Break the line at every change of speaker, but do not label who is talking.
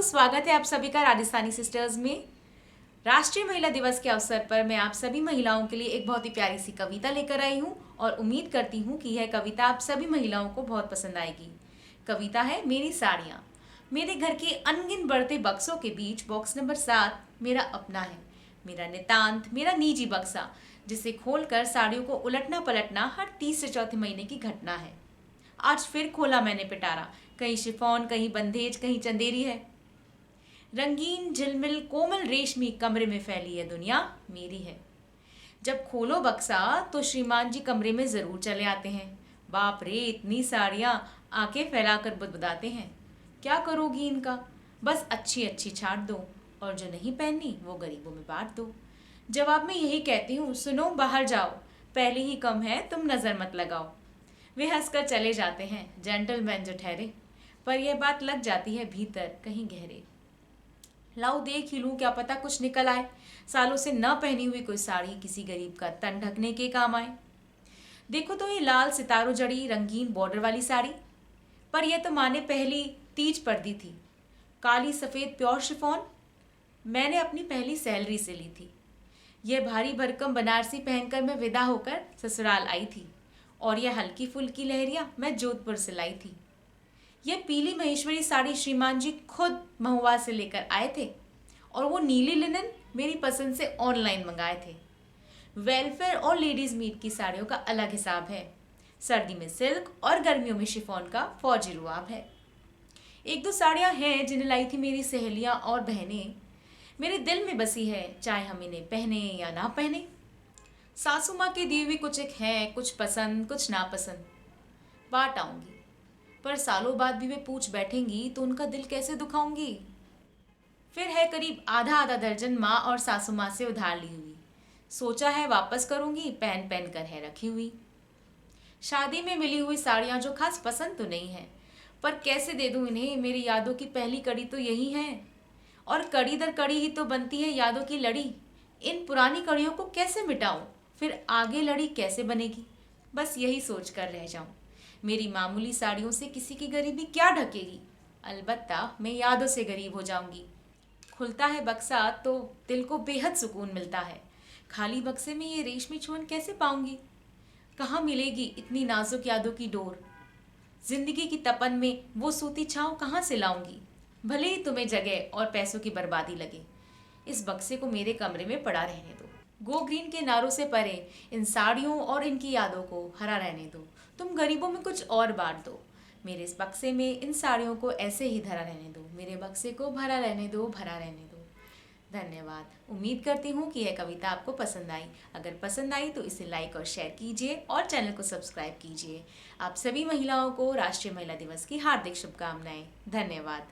स्वागत है आप सभी का राजस्थानी सिस्टर्स में। राष्ट्रीय महिला दिवस के अवसर पर मैं आप सभी महिलाओं के लिए एक बहुत ही प्यारी सी कविता लेकर आई हूँ और उम्मीद करती हूँ कि यह कविता आप सभी महिलाओं को बहुत पसंद आएगी। कविता है मेरी साड़ियाँ। मेरे घर के अनगिन बढ़ते बक्सों के बीच बॉक्स नंबर 7 मेरा अपना है। मेरा नितांत, मेरा निजी बक्सा, जिसे खोलकर साड़ियों को उलटना पलटना हर तीसरे चौथे महीने की घटना है। आज फिर खोला मैंने पिटारा, कहीं शिफॉन, कहीं बंदेज, कहीं चंदेरी है। रंगीन झिलमिल कोमल रेशमी कमरे में फैली है दुनिया मेरी है। जब खोलो बक्सा तो श्रीमान जी कमरे में जरूर चले आते हैं। बाप रे, इतनी साड़ियाँ, आंखें फैलाकर बुदबुदाते हैं। क्या करोगी इनका, बस अच्छी अच्छी छाट दो, और जो नहीं पहननी वो गरीबों में बांट दो। जवाब में यही कहती हूँ, सुनो बाहर जाओ, पहले ही कम है तुम नजर मत लगाओ। वे हंसकर चले जाते हैं, जेंटलमैन जो ठहरे, पर यह बात लग जाती है भीतर कहीं गहरे। लाओ देख ही लूं, क्या पता कुछ निकल आए, सालों से न पहनी हुई कोई साड़ी किसी गरीब का तन ढकने के काम आए। देखो तो ये लाल सितारों जड़ी रंगीन बॉर्डर वाली साड़ी, पर यह तो माँ ने पहली तीज पर दी थी। काली सफ़ेद प्योर शिफॉन मैंने अपनी पहली सैलरी से ली थी। यह भारी भरकम बनारसी पहनकर मैं विदा होकर ससुराल आई थी, और यह हल्की फुल्की लहरिया मैं जोधपुर से लाई थी। यह पीली महेश्वरी साड़ी श्रीमान जी खुद महुआ से लेकर आए थे, और वो नीली लिनन मेरी पसंद से ऑनलाइन मंगाए थे। वेलफेयर और लेडीज मीट की साड़ियों का अलग हिसाब है। सर्दी में सिल्क और गर्मियों में शिफॉन का फौजी रुआब है। एक दो साड़ियाँ हैं जिन्हें लाई थी मेरी सहेलियाँ और बहनें, मेरे दिल में बसी है चाहे हम इन्हें पहने या ना पहने। सासू माँ की दी हुई कुछ एक है, कुछ पसंद कुछ नापसंद, बात आऊंगी, पर सालों बाद भी वे पूछ बैठेंगी तो उनका दिल कैसे दुखाऊंगी। फिर है करीब आधा आधा दर्जन माँ और सासू माँ से उधार ली हुई, सोचा है वापस करूंगी, पहन पहन कर है रखी हुई। शादी में मिली हुई साड़ियाँ जो खास पसंद तो नहीं है, पर कैसे दे दूं इन्हें, मेरी यादों की पहली कड़ी तो यही है, और कड़ी दर कड़ी ही तो बनती है यादों की लड़ी। इन पुरानी कड़ियों को कैसे मिटाऊं, फिर आगे लड़ी कैसे बनेगी, बस यही सोच कर रह जाऊं। मेरी मामूली साड़ियों से किसी की गरीबी क्या ढकेगी, अलबत्ता मैं यादों से गरीब हो जाऊंगी। खुलता है बक्सा तो दिल को बेहद सुकून मिलता है। खाली बक्से में ये रेशमी छुअन कैसे पाऊंगी, कहाँ मिलेगी इतनी नाजुक यादों की डोर। जिंदगी की तपन में वो सूती छाँव कहाँ से लाऊंगी। भले ही तुम्हें जगह और पैसों की बर्बादी लगे, इस बक्से को मेरे कमरे में पड़ा रहने दो। गो ग्रीन के नारों से परे इन साड़ियों और इनकी यादों को हरा रहने दो। तुम गरीबों में कुछ और बांट दो, मेरे इस बक्से में इन साड़ियों को ऐसे ही धरा रहने दो। मेरे बक्से को भरा रहने दो, भरा रहने दो। धन्यवाद। उम्मीद करती हूँ कि यह कविता आपको पसंद आई। अगर पसंद आई तो इसे लाइक और शेयर कीजिए और चैनल को सब्सक्राइब कीजिए। आप सभी महिलाओं को राष्ट्रीय महिला दिवस की हार्दिक शुभकामनाएं। धन्यवाद।